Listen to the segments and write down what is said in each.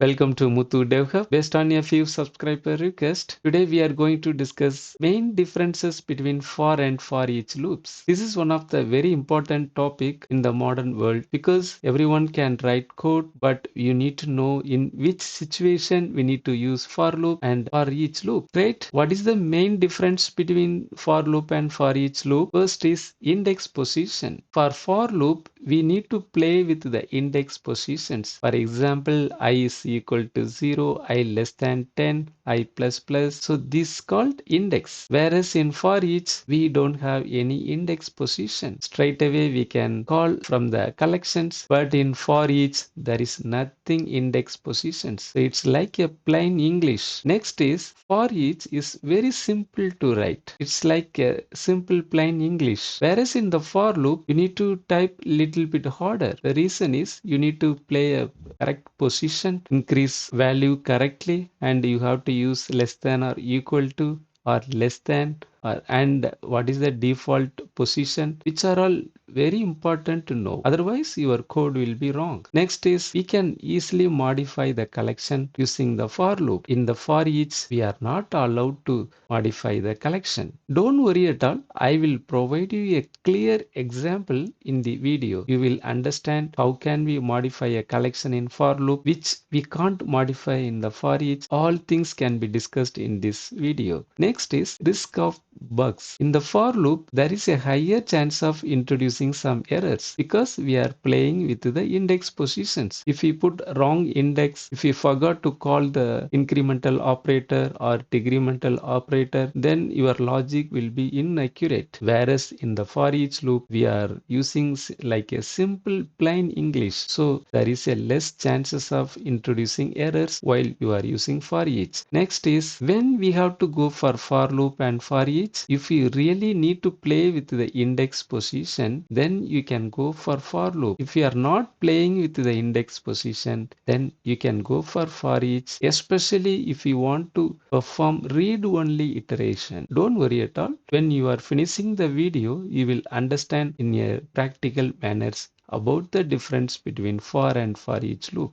Welcome to Muthu DevHub. Based on a few subscriber requests, today we are going to discuss main differences between for and for each loops. This is one of the very important topic in the modern world because everyone can write code, but you need to know in which situation we need to use for loop and for each loop, right? What is the main difference between for loop and for each loop? First is index position. For loop, we need to play with the index positions. For example, I is equal to 0, I less than 10, I plus plus. So this is called index. Whereas in for each, we don't have any index position. Straight away we can call from the collections, but in for each, there is nothing index positions. So it's like a plain English. Next is for each is very simple to write. It's like a simple plain English. Whereas in the for loop, you need to type little bit harder. The reason is you need to play a correct position, increase value correctly, and you have to use less than or equal to or less than and what is the default position, which are all very important to know. Otherwise, your code will be wrong. Next is we can easily modify the collection using the for loop. In the for each, we are not allowed to modify the collection. Don't worry at all. I will provide you a clear example in the video. You will understand how can we modify a collection in for loop, which we can't modify in the for each. All things can be discussed in this video. Next is risk of bugs. In the for loop, there is a higher chance of introducing some errors because we are playing with the index positions. If we put wrong index, if we forgot to call the incremental operator or decremental operator, then your logic will be inaccurate. Whereas in the for each loop, we are using like a simple plain English. So there is a less chances of introducing errors while you are using for each. Next is when we have to go for loop and for each, if you really need to play with the index position, then you can go for loop. If you are not playing with the index position, then you can go for each, especially if you want to perform read only iteration. Don't worry at all. When you are finishing the video, you will understand in a practical manners about the difference between for and for each loop.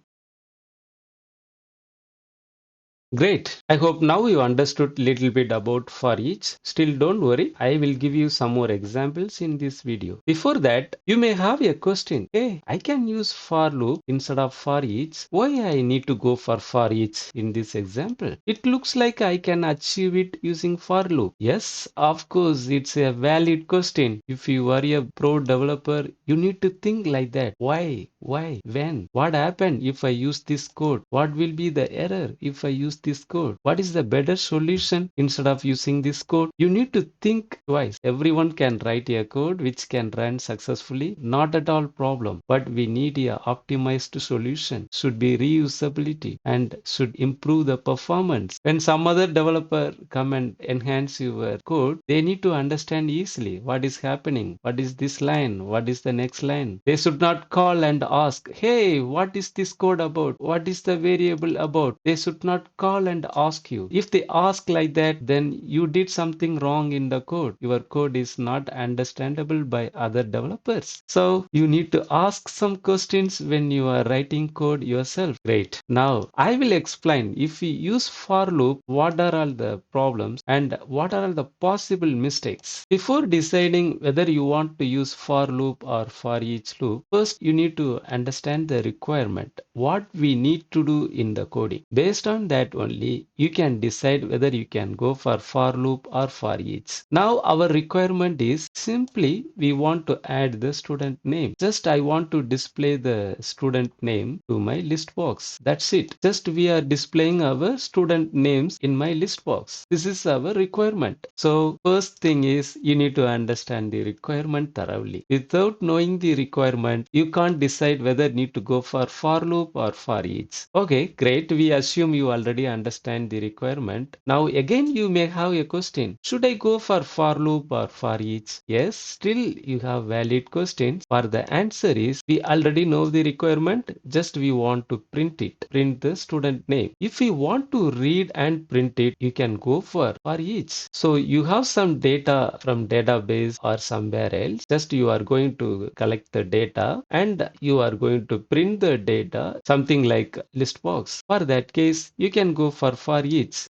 Great. I hope now you understood little bit about for each. Still don't worry. I will give you some more examples in this video. Before that, you may have a question. Hey, I can use for loop instead of for each. Why I need to go for each in this example? It looks like I can achieve it using for loop. Yes, of course, it's a valid question. If you are a pro developer, you need to think like that. Why? Why? When? What happened if I use this code? What will be the error if I use this code? What is the better solution instead of using this code? You need to think twice. Everyone can write a code which can run successfully. Not at all problem. But we need a optimized solution. Should be reusability and should improve the performance. When some other developer come and enhance your code, they need to understand easily what is happening. What is this line? What is the next line? They should not call and ask, hey, what is this code about? What is the variable about? They should not call and ask you. If they ask like that, then you did something wrong in the code. Your code is not understandable by other developers. So you need to ask some questions when you are writing code yourself. Great. Now I will explain if we use for loop, what are all the problems and what are all the possible mistakes. Before deciding whether you want to use for loop or for each loop, first you need to understand the requirement, what we need to do in the coding. Based on that only, you can decide whether you can go for loop or for each. Now our requirement is simply we want to add the student name. Just I want to display the student name to my list box. That's it. Just we are displaying our student names in my list box. This is our requirement. So first thing is you need to understand the requirement thoroughly. Without knowing the requirement, you can't decide whether need to go for loop or for each. Okay, great. We assume you already understand the requirement. Now again you may have a question. Should I go for loop or for each? Yes, still you have valid questions. For the answer is we already know the requirement. Just we want to print it. Print the student name. If we want to read and print it, you can go for each. So you have some data from database or somewhere else. Just you are going to collect the data and you you are going to print the data, something like list box. For that case, you can go for each.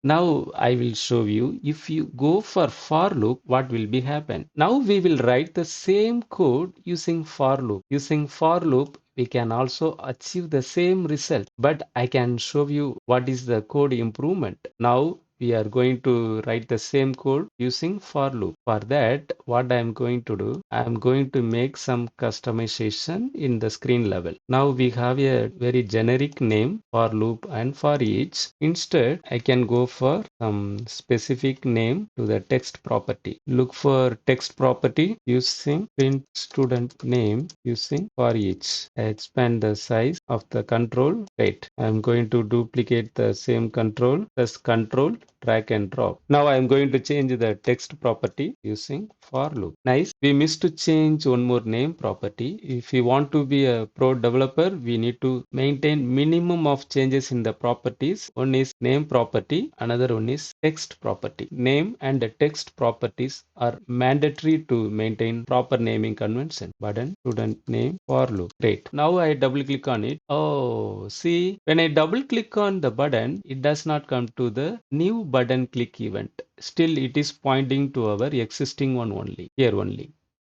Now I will show you if you go for loop, what will be happen. Now we will write the same code using for loop. Using for loop, we can also achieve the same result, but I can show you what is the code improvement. Now we are going to write the same code using for loop. For that, what I am going to do, I am going to make some customization in the screen level. Now we have a very generic name for loop and for each. Instead, I can go for some specific name to the text property. Look for text property using print student name using for each. I expand the size of the control. Right. I am going to duplicate the same control, plus control drag and drop. Now I am going to change the text property using for loop. Nice. We missed to change one more name property. If we want to be a pro developer, we need to maintain minimum of changes in the properties. One is name property, another one is text property. Name and the text properties are mandatory to maintain proper naming convention. Button, student name, for loop. Great. Now I double click on it. Oh, see, when I double click on the button, it does not come to the new button click event. Still, it is pointing to our existing one only, here only.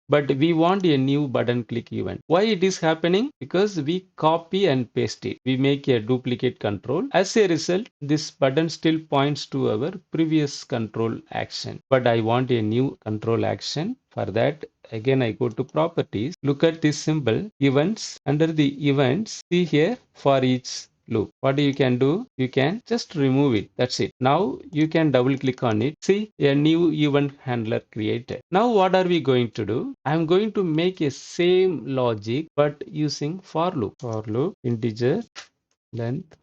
But we want a new button click event. Why it is happening? Because we copy and paste it. We make a duplicate control. As a result, this button still points to our previous control action. But I want a new control action. For that, again, I go to properties. Look at this symbol, events. Under the events, see here for each loop. What you can do? You can just remove it. That's it. Now you can double click on it. See, a new event handler created. Now what are we going to do? I'm going to make a same logic but using for loop. For loop, integer, length.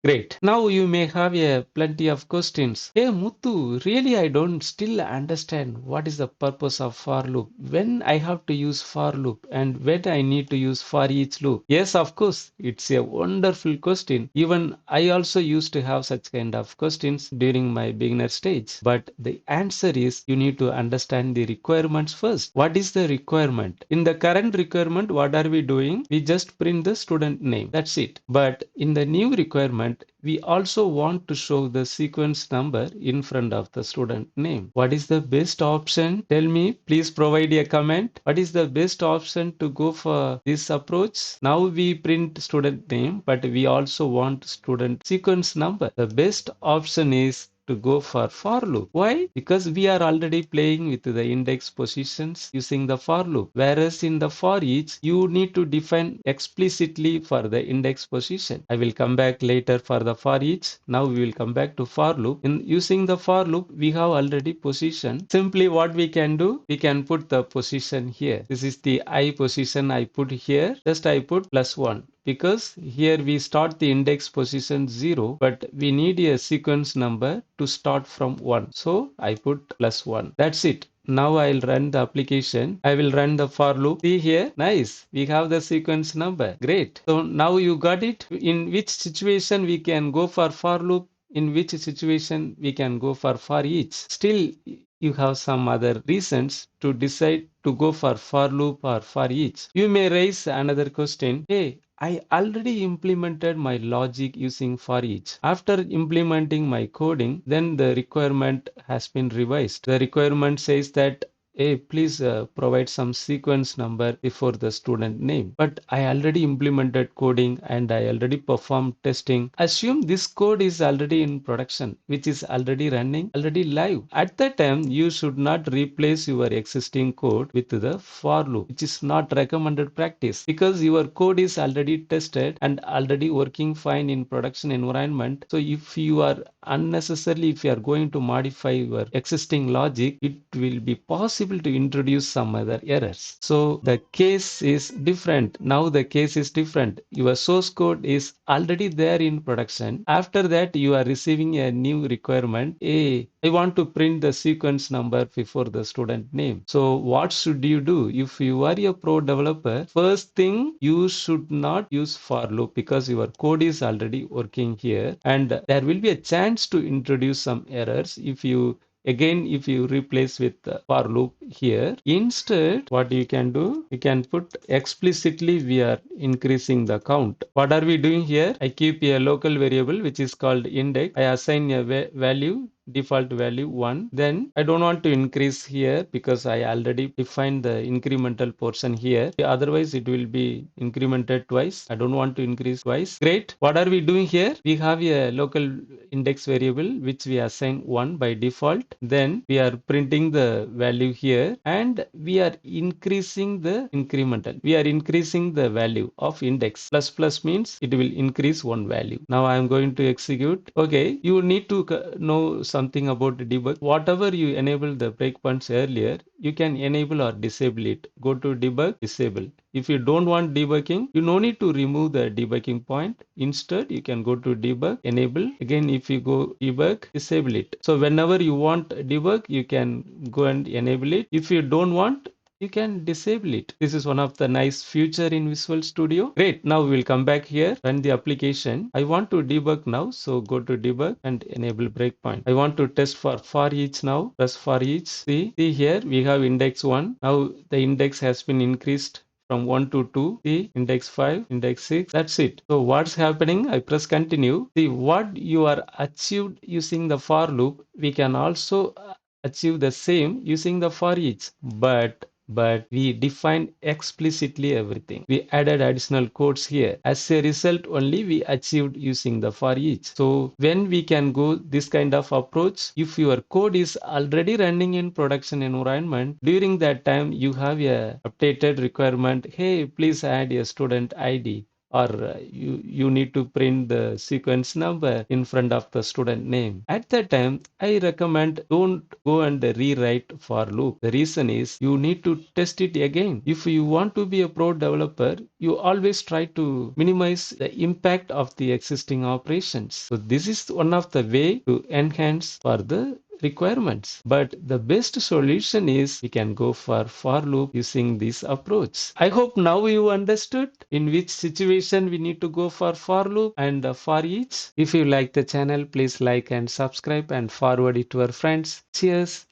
Great. Now you may have a plenty of questions. Hey Muthu, really I don't still understand what is the purpose of for loop. When I have to use for loop and when I need to use for each loop. Yes, of course, it's a wonderful question. Even I also used to have such kind of questions during my beginner stage. But the answer is you need to understand the requirements first. What is the requirement? In the current requirement, what are we doing? We just print the student name. That's it. But in the new requirement, we also want to show the sequence number in front of the student name. What is the best option? Tell me, please provide a comment. What is the best option to go for this approach? Now we print student name, but we also want student sequence number. The best option is to go for loop. Why? Because we are already playing with the index positions using the for loop. Whereas in the for each, you need to define explicitly for the index position. I will come back later for the for each. Now we will come back to for loop. In using the for loop, we have already position. Simply what we can do, we can put the position here. This is the I position I put here. Just I put +1. Because here we start the index position 0, but we need a sequence number to start from 1. So I put +1. That's it. Now I'll run the application. I will run the for loop. See here, nice. We have the sequence number. Great. So now you got it. In which situation we can go for loop? In which situation we can go for each? Still, you have some other reasons to decide to go for loop or for each. You may raise another question. Hey, I already implemented my logic using for each. After implementing my coding, then the requirement has been revised. The requirement says that hey, please provide some sequence number before the student name. But I already implemented coding and I already performed testing. Assume this code is already in production, which is already running, already live. At that time, you should not replace your existing code with the for loop, which is not recommended practice because your code is already tested and already working fine in production environment. So if you are unnecessarily, if you are going to modify your existing logic, it will be possible to introduce some other errors. So the case is different. Now the case is different. Your source code is already there in production. After that, you are receiving a new requirement. Hey, I want to print the sequence number before the student name. So what should you do? If you are a pro developer, first thing, you should not use for loop because your code is already working here and there will be a chance to introduce some errors if you Again, if you replace with the for loop here, instead what you can do, you can put explicitly we are increasing the count. What are we doing here? I keep a local variable which is called index. I assign a value, default value 1. Then I don't want to increase here because I already defined the incremental portion here. Otherwise it will be incremented twice. I don't want to increase twice. Great. What are we doing here? We have a local index variable which we assign 1 by default. Then we are printing the value here and we are increasing the incremental. We are increasing the value of index. Plus plus means it will increase one value. Now I am going to execute. Okay, you need to know something about the debug. Whatever you enable the breakpoints earlier, you can enable or disable it. Go to debug, disable. If you don't want debugging, you no need to remove the debugging point. Instead, you can go to debug, enable. Again, if you go debug, disable it. So whenever you want debug, you can go and enable it. If you don't want, you can disable it. This is one of the nice feature in Visual Studio. Great. Now we will come back here, run the application. I want to debug now. So go to debug and enable breakpoint. I want to test for each now. Press for each. See here we have index 1. Now the index has been increased from 1 to 2. See index 5, index 6. That's it. So what's happening? I press continue. See what you are achieved using the for loop. We can also achieve the same using the for each, but we define explicitly everything. We added additional codes here. As a result, only we achieved using the for each. So when we can go this kind of approach, if your code is already running in production environment, during that time you have a updated requirement, hey, please add a student ID, or you need to print the sequence number in front of the student name. At that time, I recommend don't go and rewrite for loop. The reason is you need to test it again. If you want to be a pro developer, you always try to minimize the impact of the existing operations. So this is one of the way to enhance for the requirements. But the best solution is we can go for loop using this approach. I hope now you understood in which situation we need to go for loop and for each. If you like the channel, please like and subscribe and forward it to our friends. Cheers.